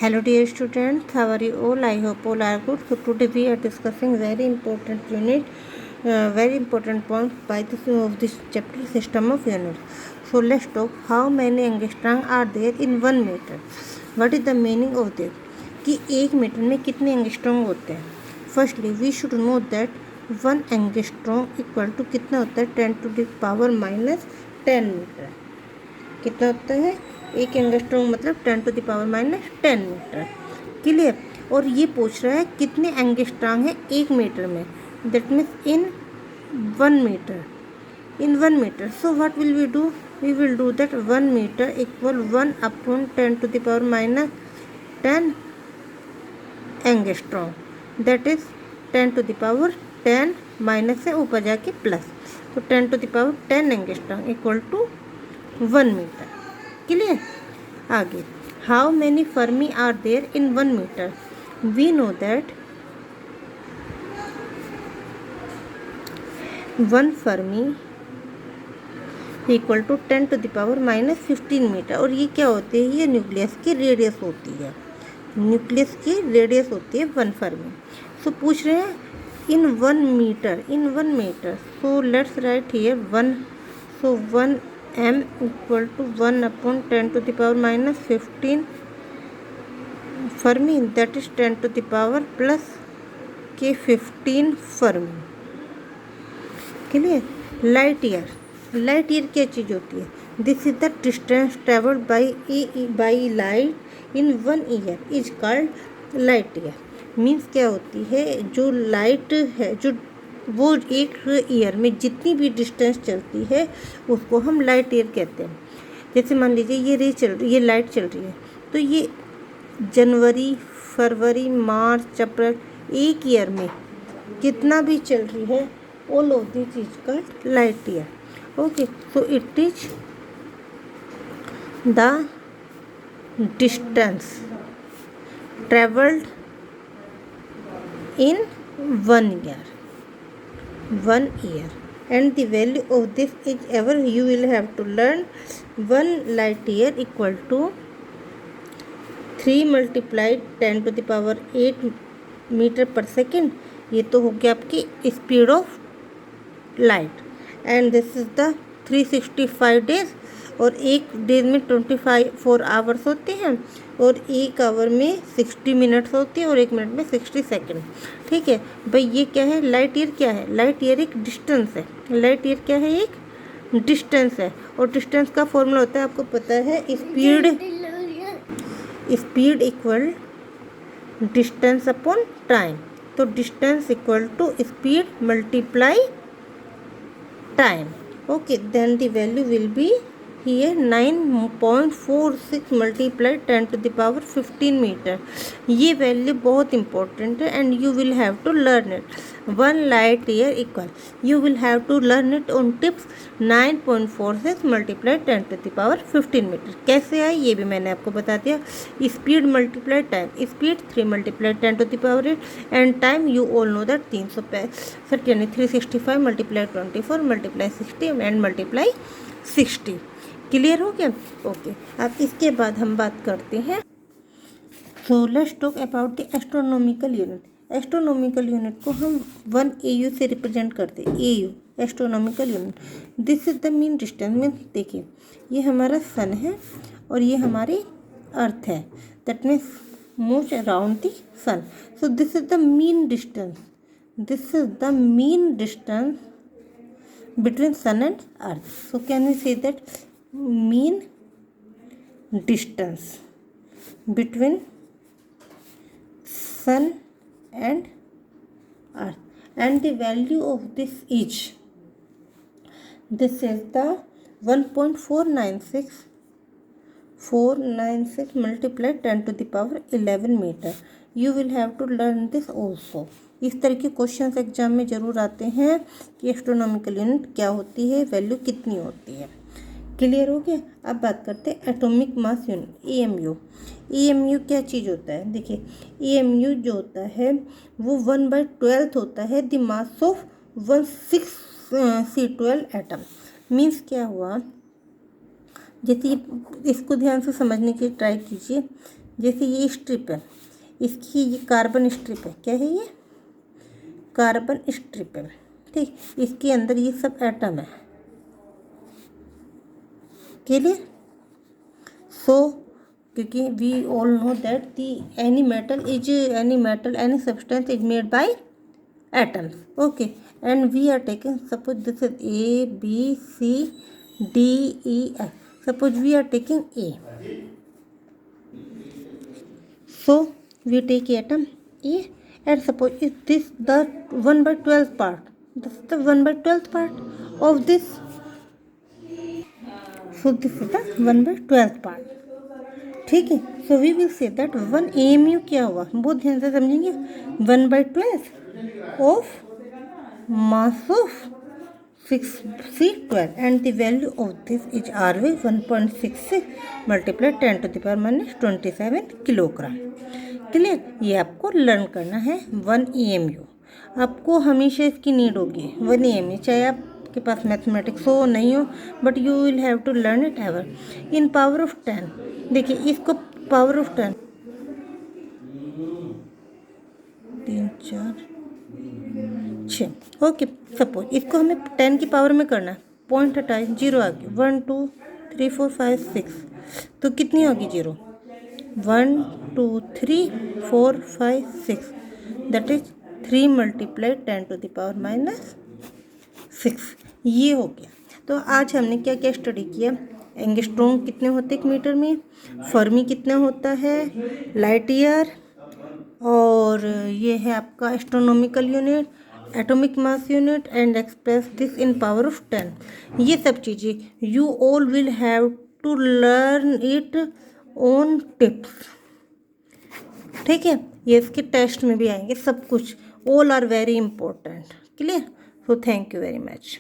Hello dear students, how are you all? I hope all are good. So today we are discussing very important unit, very important points by this chapter, system of units. So let's talk how many angstrom are there in 1 meter. What is the meaning of this? कि 1 metre में कितने angstrom होते हैं. Firstly we should know that 1 angstrom equal to कितना होता है 10⁻⁻10 metre. कितना होता है एक एंगस्ट्रॉम मतलब 10⁻⁻10 मीटर. क्लियर. और ये पूछ रहा है कितने एंगस्ट्रॉम है 1 मीटर में. That means in 1 metre. In 1 metre. So what will we do? We will do that 1 metre equal 1/10⁻10 angstrom. That is 10⁻10 minus से ऊपर जाके प्लस. तो 10⁻10 angstrom equal to 1 metre. Clear. आगे how many fermi are there in 1 metre. We know that 1 fermi equal to 10⁻⁻15 metre. और ये क्या होती है? ये न्यूक्लियस की रेडियस होती है. न्यूक्लियस की रेडियस होती है 1 फर्मी. सो पूछ रहे हैं in 1 metre. In 1 metre. So let's write here 1. So 1 m equal to 1/10⁻15 fermi. That is 10⁻+15 fermi. Clear. Light year. Light year क्या चीज़ होती है? This is the distance travelled by light in 1 year is called light year. Means क्या होती है? जो light है जो वो एक ईयर में जितनी भी डिस्टेंस चलती है उसको हम लाइट ईयर कहते हैं. जैसे मान लीजिए ये लाइट चल रही है तो ये जनवरी, फरवरी, मार्च, अप्रैल एक ईयर में कितना भी चल रही है ऑल ऑफ दी चीज़ का light year. Okay. So it is the distance travelled in 1 year. 1 year. And the value of this is ever you will have to learn 1 light year equal to 3 multiplied 10⁸ metre पर second. ये तो हो गया आपकी speed of light. And this is the 365 days. और एक days में 24 hours होते हैं और एक आवर में 60 मिनट्स होती है और एक मिनट में 60 सेकेंड. ठीक है भाई. ये क्या है? लाइट ईयर क्या है? लाइट ईयर एक डिस्टेंस है. लाइट ईयर क्या है? एक डिस्टेंस है. और डिस्टेंस का फॉर्मूला होता है आपको पता है speed equal distance upon time. तो distance equal to speed multiply time. Okay. Then the value will be here 9.46 multiply 10⁻15 metre. ये वैल्यू बहुत इंपॉर्टेंट है and you will have to learn it. 1 light year equal you will have to learn it on tips 9.46 multiply 10⁻15 metre. कैसे आए ये भी मैंने आपको बता दिया. Speed multiply time. Speed 3 multiply 10⁻8 and time you all know that 365 यानी 365 multiply 24 multiply 60 and multiply 60. Clear हो गया. ओके. अब इसके बाद हम बात करते हैं. So let's talk about the astronomical unit. Astronomical unit को हम 1 AU से रिप्रेजेंट करते हैं. AU astronomical unit. This is the mean distance. Mean देखिए ये हमारा सन है और ये हमारी अर्थ है. That means moves around the sun. So this is the mean distance. This is the mean distance between sun and earth. So can we say that mean distance between sun and earth. And the value of this is the 1.496 multiplied 10⁻11 metre. You will have to learn this also. इस तरह के questions exam में ज़रूर आते हैं कि astronomical unit क्या होती है, वैल्यू कितनी होती है. क्लियर हो गया. अब बात करते हैं atomic mass unit AMU. AMU क्या चीज़ होता है? देखिए AMU जो होता है वो 1/12 होता है the mass of 16C12 atom. Means क्या हुआ? जैसे इसको ध्यान से समझने की ट्राई कीजिए जैसे ये स्ट्रिप है, इसकी ये कार्बन स्ट्रिप है, क्या है ये कार्बन स्ट्रिप है, ठीक। इसके अंदर ये सब एटम है, क्लियर। सो क्योंकि we all know that the any metal any substance is made by atoms, okay, and we are taking, suppose this is A B C D E F, suppose we are taking A, so we take atom A, and suppose is this the 1/12th part, this is the 1/12th part of this, so this is the 1/12th part, ठीक है। So we will say that 1 AMU क्या हुआ, बहुत ध्यान से समझेंगे, 1/12 of mass of 6C12 and the value of this is always 1.66 multiplied 10 to the power minus 27 kilogram, clear. ये आपको लर्न करना है 1 EMU, आपको हमेशा इसकी नीड होगी 1 EMU, चाहे आपके पास मैथमेटिक्स हो नहीं हो, but you will have to learn it ever in power of 10। देखिए इसको पावर ऑफ 10 3 4 6, ओके। सपोज इसको हमें 10 की पावर में करना है, पॉइंट हटाए, 0 आ गया, 1 2 3 4 5 6, तो कितनी होगी 0, 1 2 3 4 5 6, that is 3 multiplied 10 to the power minus 6, ये हो गया। तो आज हमने क्या क्या स्टडी किया, एंगस्ट्रॉम कितने होते एक मीटर में, फर्मी कितना होता है, लाइट ईयर, और ये है आपका astronomical unit, atomic mass unit, and express this in power of 10। ये सब चीज़ें you all will have to learn it on tips, ठीक है। ये इसके टेस्ट में भी आएंगे सब कुछ, all are very important, clear. So thank you very much.